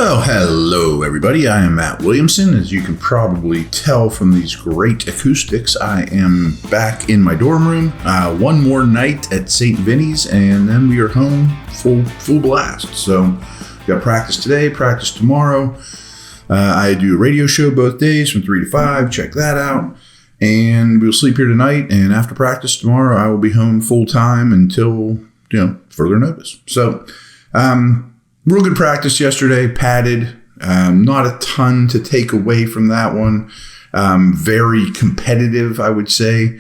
Well, hello everybody. I am Matt Williamson. As you can probably tell from these great acoustics, I am back in my dorm room. One more night at St. Vinny's, and then we are home full blast. So, got practice today, practice tomorrow. I do a radio show both days from 3 to 5. Check that out. And we'll sleep here tonight. And after practice tomorrow, I will be home full time until further notice. So, real good practice yesterday, padded. Not a ton to take away from that one. Very competitive, I would say.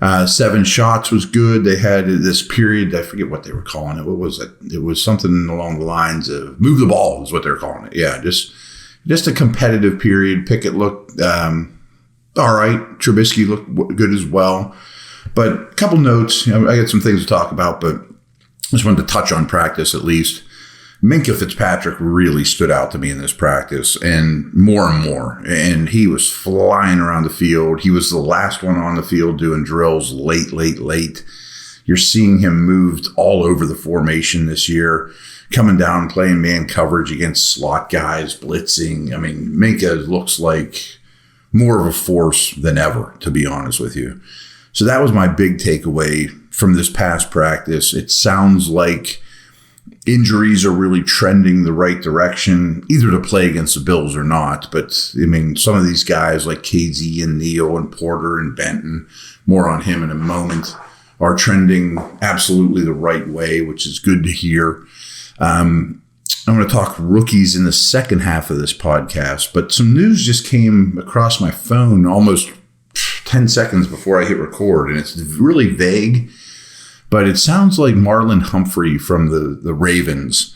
7 shots was good. They had this period, I forget what they were calling it. What was it? It was something along the lines of move the ball is what they're calling it. Yeah, just a competitive period. Pickett looked all right. Trubisky looked good as well. But a couple notes. I got some things to talk about, but I just wanted to touch on practice at least. Minkah Fitzpatrick really stood out to me in this practice, and more. And he was flying around the field. He was the last one on the field doing drills late. You're seeing him moved all over the formation this year, coming down and playing man coverage against slot guys, blitzing. I mean, Minkah looks like more of a force than ever, to be honest with you. So that was my big takeaway from this past practice. It sounds like injuries are really trending the right direction, either to play against the Bills or not. But, I mean, some of these guys like KZ and Neal and Porter and Benton, more on him in a moment, are trending absolutely the right way, which is good to hear. I'm going to talk rookies in the second half of this podcast, but some news just came across my phone almost 10 seconds before I hit record, and it's really vague. But it sounds like Marlon Humphrey from the Ravens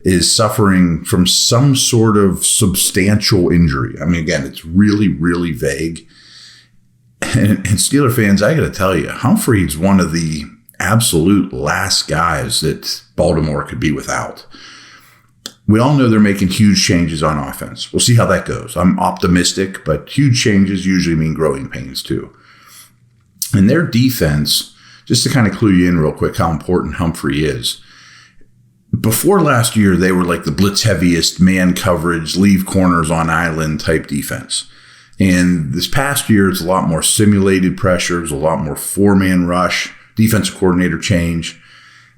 is suffering from some sort of substantial injury. I mean, again, it's really, really vague. And Steeler fans, I got to tell you, Humphrey's one of the absolute last guys that Baltimore could be without. We all know they're making huge changes on offense. We'll see how that goes. I'm optimistic, but huge changes usually mean growing pains too. And their defense, just to kind of clue you in real quick how important Humphrey is. Before last year, they were like the blitz heaviest, man coverage, leave corners on island type defense. And this past year, it's a lot more simulated pressures, a lot more 4-man rush, defensive coordinator change.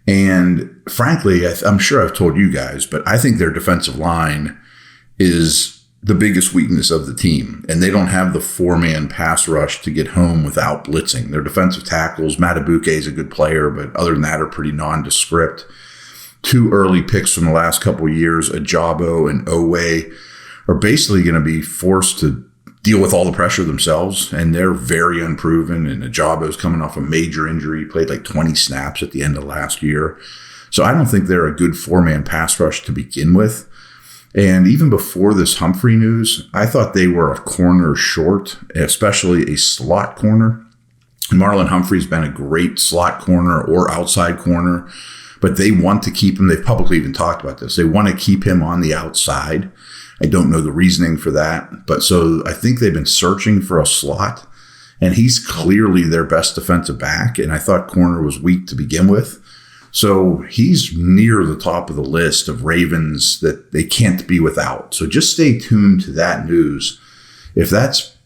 And frankly, I'm sure I've told you guys, but I think their defensive line is the biggest weakness of the team, and they don't have the 4-man pass rush to get home without blitzing. Their defensive tackles, Matabuke is a good player, but other than that are pretty nondescript. 2 early picks from the last couple of years, Ajabo and Owe, are basically going to be forced to deal with all the pressure themselves, and they're very unproven, and Ajabo's coming off a major injury. He played like 20 snaps at the end of last year. So I don't think they're a good 4-man pass rush to begin with. And even before this Humphrey news, I thought they were a corner short, especially a slot corner. Marlon Humphrey's been a great slot corner or outside corner, but they want to keep him. They've publicly even talked about this. They want to keep him on the outside. I don't know the reasoning for that, but so I think they've been searching for a slot, and he's clearly their best defensive back, and I thought corner was weak to begin with. So he's near the top of the list of Ravens that they can't be without. So just stay tuned to that news. If that's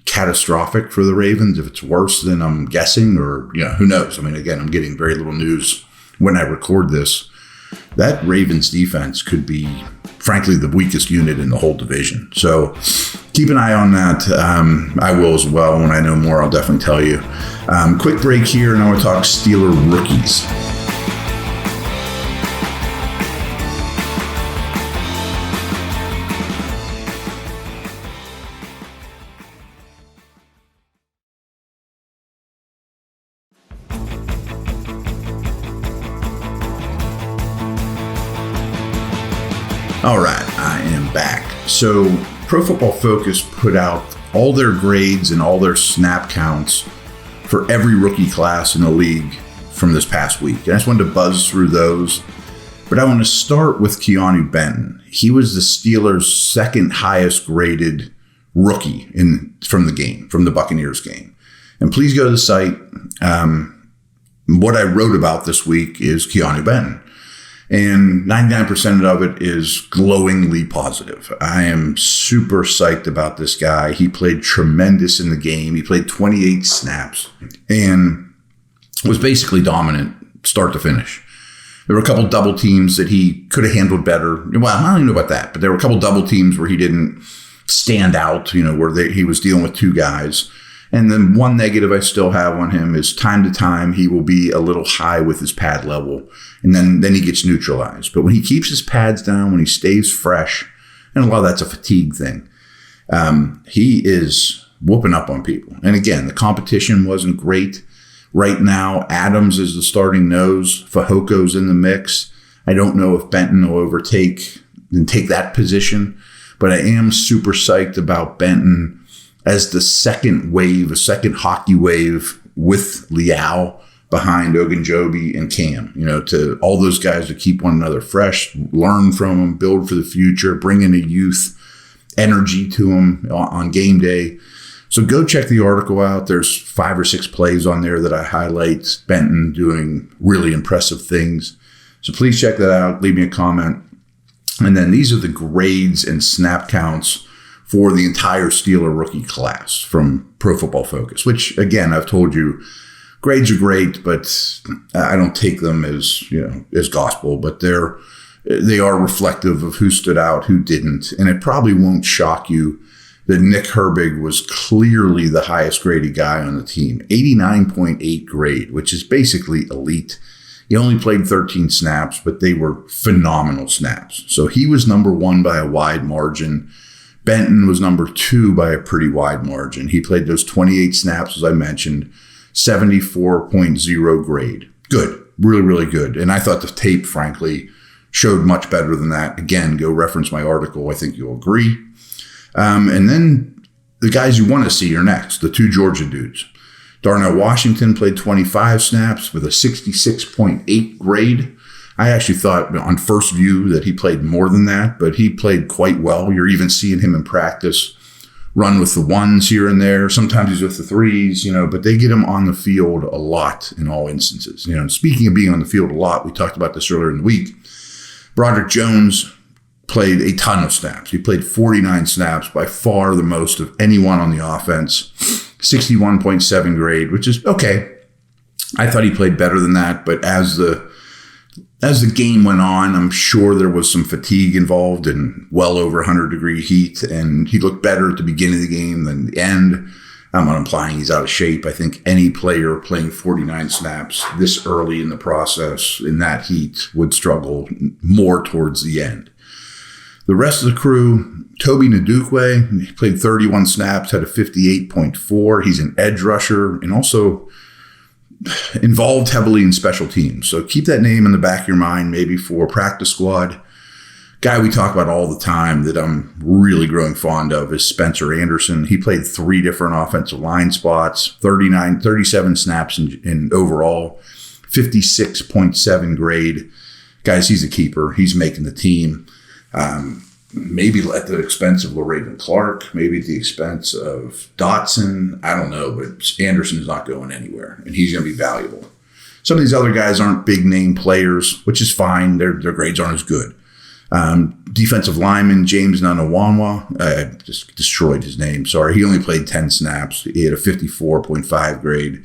catastrophic for the Ravens, if it's worse than I'm guessing, or who knows? I mean, again, I'm getting very little news when I record this. That Ravens defense could be, frankly, the weakest unit in the whole division. So keep an eye on that. I will as well. When I know more, I'll definitely tell you. Quick break here, and I want to talk Steeler rookies. All right, I am back. So Pro Football Focus put out all their grades and all their snap counts for every rookie class in the league from this past week. And I just wanted to buzz through those. But I want to start with Keanu Benton. He was the Steelers' second highest graded rookie from the Buccaneers game. And please go to the site. What I wrote about this week is Keanu Benton. And 99% of it is glowingly positive. I am super psyched about this guy. He played tremendous in the game. He played 28 snaps and was basically dominant start to finish. There were a couple double teams that he could have handled better. Well, I don't even know about that, but there were a couple double teams where he didn't stand out, where he was dealing with two guys. And then one negative I still have on him is time to time, he will be a little high with his pad level, and then he gets neutralized. But when he keeps his pads down, when he stays fresh, and a lot of that's a fatigue thing, he is whooping up on people. And again, the competition wasn't great. Right now, Adams is the starting nose. Fajoko's in the mix. I don't know if Benton will overtake and take that position, but I am super psyched about Benton as the second wave, a second hockey wave with Liao behind Ogunjobi and Cam, to all those guys to keep one another fresh, learn from them, build for the future, bring in a youth energy to them on game day. So go check the article out. There's 5 or 6 plays on there that I highlight Benton doing really impressive things. So please check that out. Leave me a comment. And then these are the grades and snap counts for the entire Steeler rookie class from Pro Football Focus, which, again, I've told you, grades are great, but I don't take them as gospel. But they are reflective of who stood out, who didn't. And it probably won't shock you that Nick Herbig was clearly the highest graded guy on the team, 89.8 grade, which is basically elite. He only played 13 snaps, but they were phenomenal snaps. So he was number 1 by a wide margin. Benton was number 2 by a pretty wide margin. He played those 28 snaps, as I mentioned, 74.0 grade. Good, really, really good. And I thought the tape, frankly, showed much better than that. Again, go reference my article. I think you'll agree. And then the guys you want to see are next, the 2 Georgia dudes. Darnell Washington played 25 snaps with a 66.8 grade. I actually thought on first view that he played more than that, but he played quite well. You're even seeing him in practice run with the 1s here and there. Sometimes he's with the 3s, but they get him on the field a lot in all instances. And speaking of being on the field a lot, we talked about this earlier in the week. Broderick Jones played a ton of snaps. He played 49 snaps, by far the most of anyone on the offense, 61.7 grade, which is okay. I thought he played better than that, but as the game went on, I'm sure there was some fatigue involved in well over 100-degree heat, and he looked better at the beginning of the game than the end. I'm not implying he's out of shape. I think any player playing 49 snaps this early in the process in that heat would struggle more towards the end. The rest of the crew, Toby Ndukwe, he played 31 snaps, had a 58.4. He's an edge rusher and also involved heavily in special teams. So keep that name in the back of your mind, maybe for practice squad. Guy we talk about all the time that I'm really growing fond of is Spencer Anderson. He played 3 different offensive line spots, 37 snaps in overall, 56.7 grade. Guys, he's a keeper. He's making the team. Maybe at the expense of LaRaven Clark, maybe at the expense of Dotson. I don't know, but Anderson is not going anywhere, and he's going to be valuable. Some of these other guys aren't big name players, which is fine. Their grades aren't as good. Defensive lineman James Nanawanwa, I just destroyed his name. Sorry. He only played 10 snaps. He had a 54.5 grade.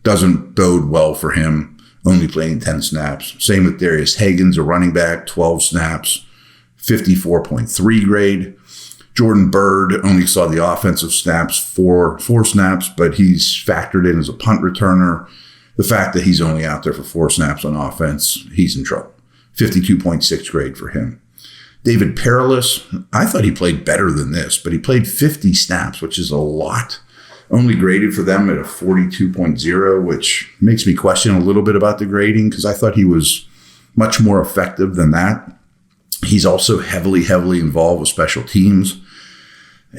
Doesn't bode well for him, only playing 10 snaps. Same with Darius Hagens, a running back, 12 snaps. 54.3 grade. Jordan Byrd only saw the offensive snaps, four snaps, but he's factored in as a punt returner. The fact that he's only out there for 4 snaps on offense, he's in trouble. 52.6 grade for him. David Perilous, I thought he played better than this, but he played 50 snaps, which is a lot. Only graded for them at a 42.0, which makes me question a little bit about the grading because I thought he was much more effective than that. He's also heavily involved with special teams.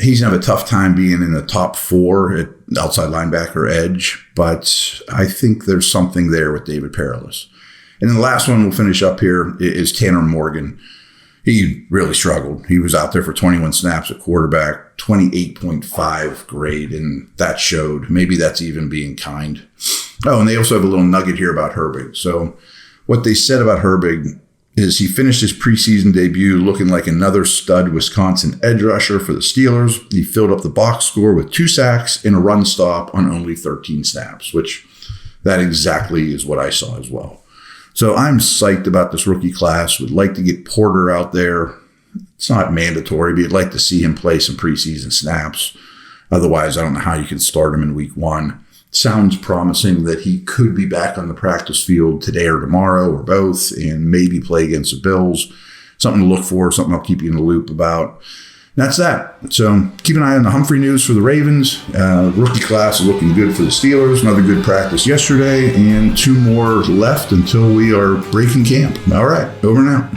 He's going to have a tough time being in the top 4 at outside linebacker edge, but I think there's something there with David Perilous. And then the last one we'll finish up here is Tanner Morgan. He really struggled. He was out there for 21 snaps at quarterback, 28.5 grade, and that showed. Maybe that's even being kind. Oh, and they also have a little nugget here about Herbig. So what they said about Herbig is he finished his preseason debut looking like another stud Wisconsin edge rusher for the Steelers. He filled up the box score with 2 sacks and a run stop on only 13 snaps, which that exactly is what I saw as well. So I'm psyched about this rookie class. Would like to get Porter out there. It's not mandatory, but you'd like to see him play some preseason snaps. Otherwise, I don't know how you can start him in week 1. Sounds promising that he could be back on the practice field today or tomorrow or both and maybe play against the Bills. Something to look for, something I'll keep you in the loop about. That's that. So keep an eye on the Humphrey news for the Ravens. Rookie class is looking good for the Steelers. Another good practice yesterday and 2 more left until we are breaking camp. All right, over and out.